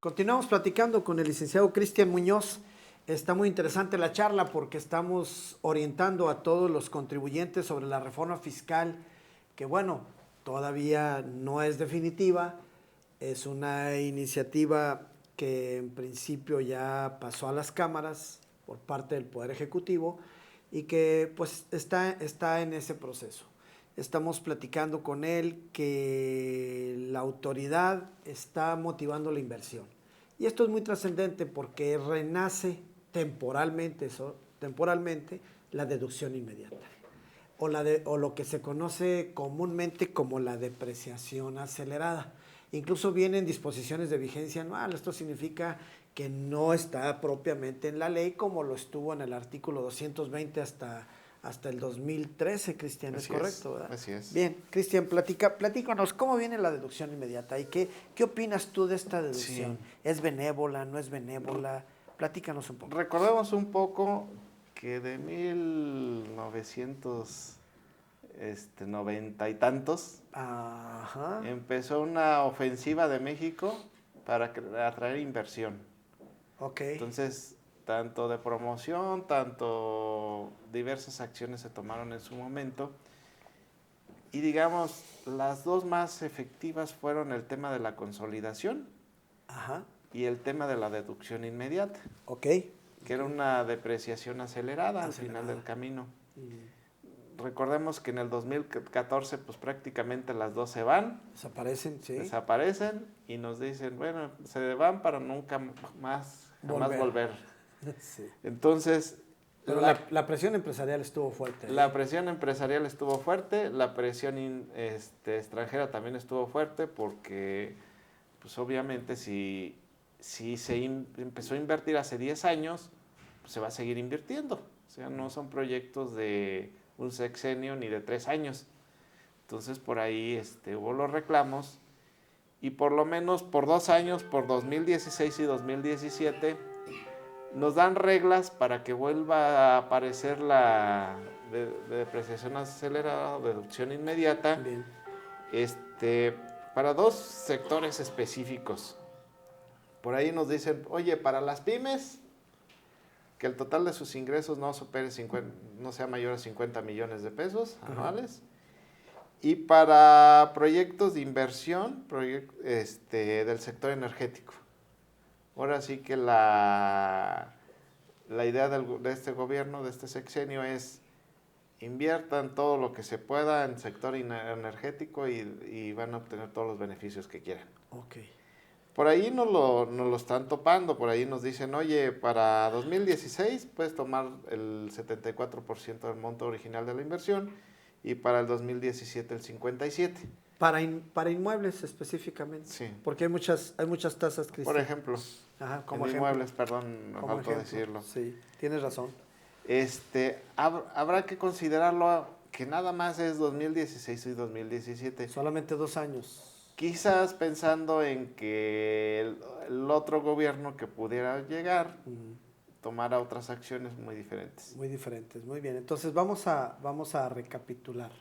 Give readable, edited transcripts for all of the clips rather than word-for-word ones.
Continuamos platicando con el licenciado Cristian Muñoz. Está muy interesante la charla porque estamos orientando a todos los contribuyentes sobre la reforma fiscal, que bueno, todavía no es definitiva, es una iniciativa que en principio ya pasó a las cámaras por parte del Poder Ejecutivo y que pues está en ese proceso. Estamos platicando con él que la autoridad está motivando la inversión. Y esto es muy trascendente porque renace temporalmente la deducción inmediata. O lo que se conoce comúnmente como la depreciación acelerada. Incluso vienen disposiciones de vigencia anual. Esto significa que no está propiamente en la ley como lo estuvo en el artículo 220 hasta el 2013, Cristian, ¿es correcto? ¿Verdad? Así es. Bien, Cristian, platícanos, ¿cómo viene la deducción inmediata? ¿Y qué opinas tú de esta deducción? Sí. ¿Es benévola, no es benévola? Platícanos un poco. Recordemos un poco que de 1990 y tantos, Ajá. empezó una ofensiva de México para atraer inversión. Ok. Entonces, tanto de promoción, tanto diversas acciones se tomaron en su momento. Y digamos, las dos más efectivas fueron el tema de la consolidación. Ajá. Y el tema de la deducción inmediata. Ok. Que era una depreciación acelerada al final del camino. Recordemos que en el 2014 pues prácticamente las dos se van. Desaparecen y nos dicen, bueno, se van para nunca más volver. Sí. Entonces... Pero la presión empresarial estuvo fuerte. La presión empresarial estuvo fuerte, la presión extranjera también estuvo fuerte porque pues obviamente si se empezó a invertir hace 10 años, pues se va a seguir invirtiendo. O sea, no son proyectos de un sexenio ni de 3 años. Entonces, por ahí hubo los reclamos y por lo menos por 2 años, por 2016 y 2017, nos dan reglas para que vuelva a aparecer la de depreciación acelerada o deducción inmediata. Bien. Para dos sectores específicos. Por ahí nos dicen, oye, para las pymes, que el total de sus ingresos no supere no sea mayor a 50 millones de pesos anuales. Y para proyectos de inversión del sector energético. Ahora sí que la idea de este gobierno, de este sexenio, es inviertan todo lo que se pueda en sector energético y van a obtener todos los beneficios que quieran. Okay. Por ahí nos lo están topando, por ahí nos dicen, oye, para 2016 puedes tomar el 74% del monto original de la inversión y para el 2017 el 57%. Para inmuebles específicamente. Sí. Porque hay muchas tasas, Cristian. Por ejemplo. Ajá, como en ejemplo. Inmuebles, perdón, me faltó decirlo. Sí, tienes razón. Habrá que considerarlo que nada más es 2016 y 2017. Solamente 2 años. Quizás pensando en que el otro gobierno que pudiera llegar tomara otras acciones muy diferentes. Muy diferentes, muy bien. Entonces vamos a recapitular.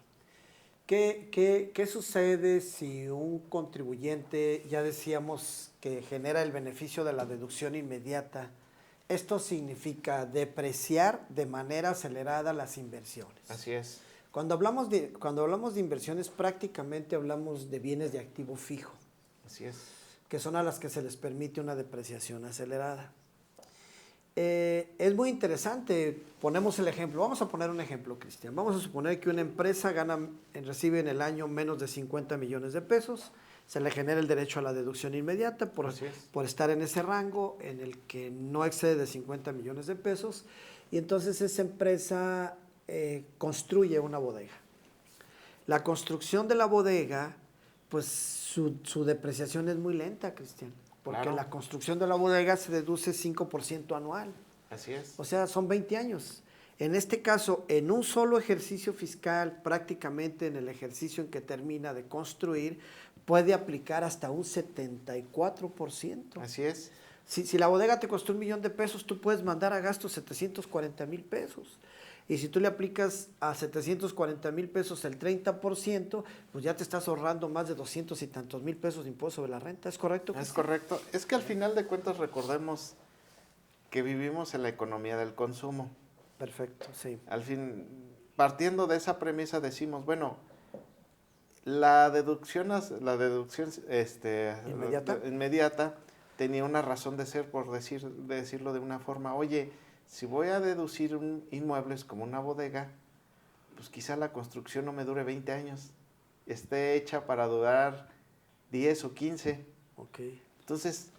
¿Qué sucede si un contribuyente, ya decíamos que genera el beneficio de la deducción inmediata? Esto significa depreciar de manera acelerada las inversiones. Así es. Cuando hablamos de inversiones, prácticamente hablamos de bienes de activo fijo. Así es. Que son a las que se les permite una depreciación acelerada. Es muy interesante, ponemos el ejemplo, vamos a poner un ejemplo, Cristian. Vamos a suponer que una empresa recibe en el año menos de 50 millones de pesos, se le genera el derecho a la deducción inmediata por estar en ese rango en el que no excede de 50 millones de pesos, y entonces esa empresa construye una bodega. La construcción de la bodega, pues su depreciación es muy lenta, Cristian. Porque claro, la construcción de la bodega se deduce 5% anual. Así es. O sea, son 20 años. En este caso, en un solo ejercicio fiscal, prácticamente en el ejercicio en que termina de construir, puede aplicar hasta un 74%. Así es. Si la bodega te costó $1,000,000 de pesos, tú puedes mandar a gasto 740,000 pesos. Y si tú le aplicas a 740,000 pesos el 30%, pues ya te estás ahorrando más de 200 y tantos mil pesos de impuesto sobre la renta. ¿Es correcto? Es correcto. Es que al final de cuentas recordemos que vivimos en la economía del consumo. Perfecto, sí. Al fin, partiendo de esa premisa decimos, bueno, la deducción inmediata tenía una razón de ser, decirlo de una forma. Oye, si voy a deducir inmuebles como una bodega, pues quizá la construcción no me dure 20 años, esté hecha para durar 10 o 15. Okay. Entonces,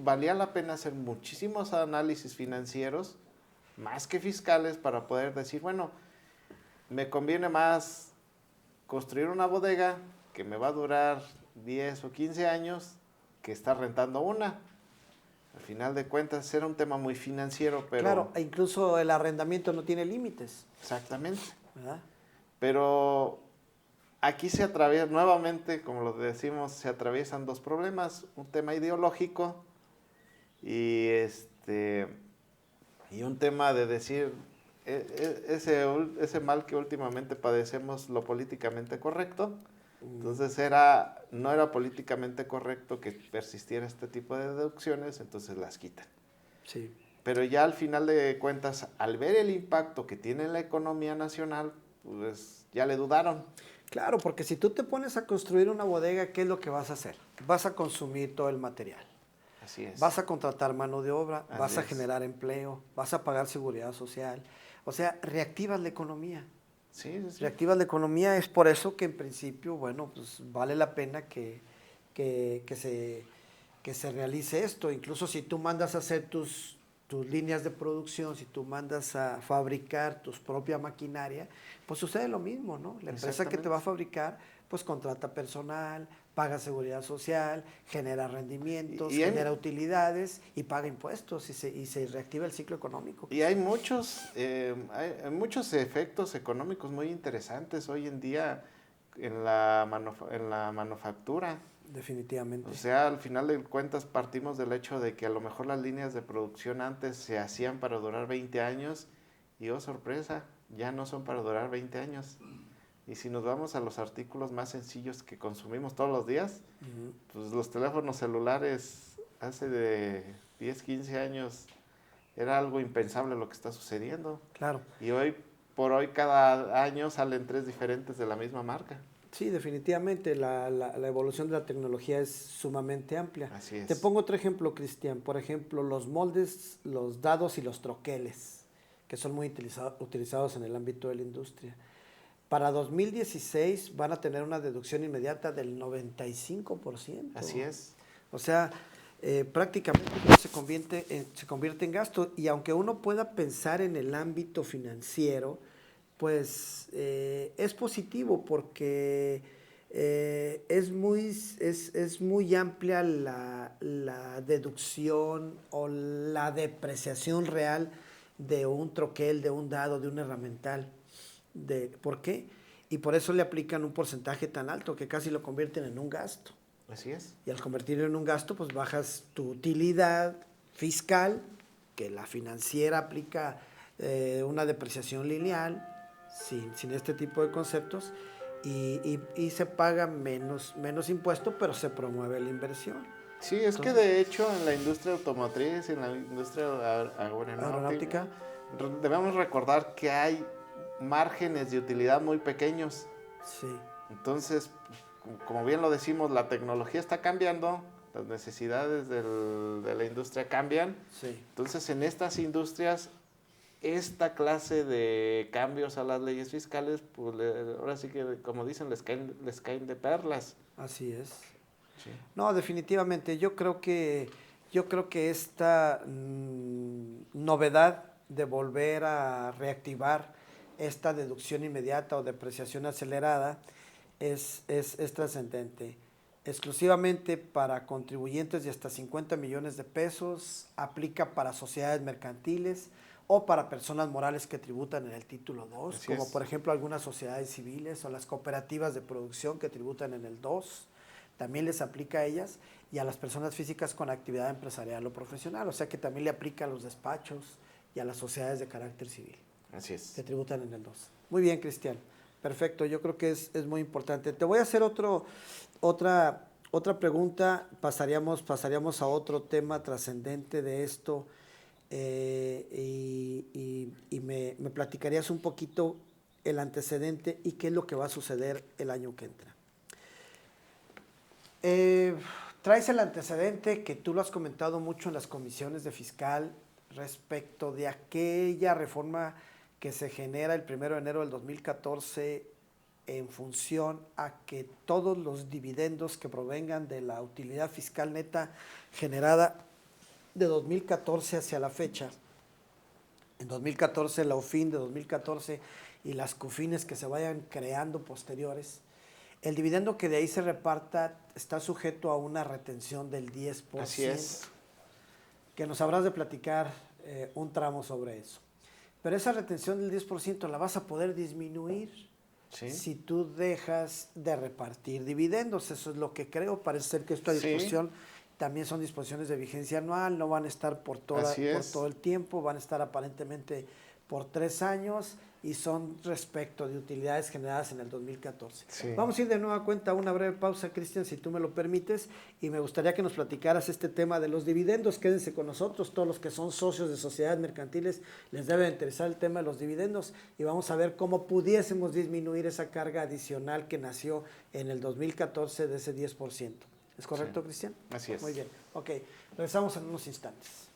valía la pena hacer muchísimos análisis financieros, más que fiscales, para poder decir, bueno, me conviene más construir una bodega que me va a durar 10 o 15 años que estar rentando una. Al final de cuentas era un tema muy financiero, pero... Claro, e incluso el arrendamiento no tiene límites. Exactamente. ¿Verdad? Pero aquí se atraviesa, nuevamente, como lo decimos, se atraviesan dos problemas, un tema ideológico y un tema de decir, ese mal que últimamente padecemos, lo políticamente correcto. Entonces no era políticamente correcto que persistiera este tipo de deducciones, entonces las quitan. Sí. Pero ya al final de cuentas, al ver el impacto que tiene en la economía nacional, pues ya le dudaron. Claro, porque si tú te pones a construir una bodega, ¿qué es lo que vas a hacer? Vas a consumir todo el material. Así es. Vas a contratar mano de obra, Así vas a es. generar empleo, vas a pagar seguridad social. O sea, reactivas la economía. Sí, sí, sí. Reactivas la economía, es por eso que en principio, bueno, pues vale la pena que se realice esto. Incluso si tú mandas a hacer tus líneas de producción, si tú mandas a fabricar tu propia maquinaria, pues sucede lo mismo, ¿no? La empresa que te va a fabricar, pues contrata personal, paga seguridad social, genera rendimientos, genera utilidades y paga impuestos y se reactiva el ciclo económico. Y hay muchos efectos económicos muy interesantes hoy en día en la manufactura. Definitivamente. O sea, al final de cuentas partimos del hecho de que a lo mejor las líneas de producción antes se hacían para durar 20 años y, oh sorpresa, ya no son para durar 20 años. Y si nos vamos a los artículos más sencillos que consumimos todos los días, pues los teléfonos celulares hace de 10, 15 años era algo impensable lo que está sucediendo. Claro. Y hoy por hoy cada año salen 3 diferentes de la misma marca. Sí, definitivamente la evolución de la tecnología es sumamente amplia. Así es. Te pongo otro ejemplo, Cristian. Por ejemplo, los moldes, los dados y los troqueles, que son muy utilizados en el ámbito de la industria. Para 2016 van a tener una deducción inmediata del 95%. Así es. O sea, prácticamente se convierte en gasto. Y aunque uno pueda pensar en el ámbito financiero, pues es positivo porque es muy amplia la deducción o la depreciación real de un troquel, de un dado, de un herramental. ¿Por qué? Y por eso le aplican un porcentaje tan alto que casi lo convierten en un gasto. Así es. Y al convertirlo en un gasto, pues bajas tu utilidad fiscal, que la financiera aplica una depreciación lineal, sin este tipo de conceptos, y se paga menos impuesto, pero se promueve la inversión. Sí, es que de hecho en la industria automotriz, en la industria aeronáutica, debemos recordar que hay márgenes de utilidad muy pequeños. Sí. Entonces, como bien lo decimos, la tecnología está cambiando, las necesidades de la industria cambian. Sí. Entonces, en estas industrias, esta clase de cambios a las leyes fiscales, pues ahora sí que, como dicen, les caen de perlas. Así es. Sí. No, definitivamente. Yo creo que esta novedad de volver a reactivar esta deducción inmediata o depreciación acelerada es trascendente. Exclusivamente para contribuyentes de hasta 50 millones de pesos, aplica para sociedades mercantiles o para personas morales que tributan en el título 2, Así como es. por ejemplo algunas sociedades civiles o las cooperativas de producción que tributan en el 2. También les aplica a ellas y a las personas físicas con actividad empresarial o profesional, o sea que también le aplica a los despachos y a las sociedades de carácter civil. Así es. que tributan en el 2. Muy bien, Cristian. Perfecto, yo creo que es muy importante. Te voy a hacer otra pregunta, pasaríamos a otro tema trascendente de esto, y me platicarías un poquito el antecedente y qué es lo que va a suceder el año que entra. Traes el antecedente que tú lo has comentado mucho en las comisiones de fiscal respecto de aquella reforma que se genera el 1 de enero del 2014 en función a que todos los dividendos que provengan de la utilidad fiscal neta generada de 2014 hacia la fecha, en 2014 la UFIN de 2014 y las CUFINes que se vayan creando posteriores, el dividendo que de ahí se reparta está sujeto a una retención del 10%. Así es. Que nos habrás de platicar un tramo sobre eso. Pero esa retención del 10% la vas a poder disminuir si tú dejas de repartir dividendos. Eso es lo que creo. Parece ser que esta disposición también son disposiciones de vigencia anual, no van a estar por todo el tiempo, van a estar aparentemente por 3 años y son respecto de utilidades generadas en el 2014. Sí. Vamos a ir de nueva cuenta a una breve pausa, Cristian, si tú me lo permites, y me gustaría que nos platicaras este tema de los dividendos. Quédense con nosotros, todos los que son socios de sociedades mercantiles les debe interesar el tema de los dividendos y vamos a ver cómo pudiésemos disminuir esa carga adicional que nació en el 2014 de ese 10%. ¿Es correcto, Cristian? Así es. Muy bien. Ok, regresamos en unos instantes.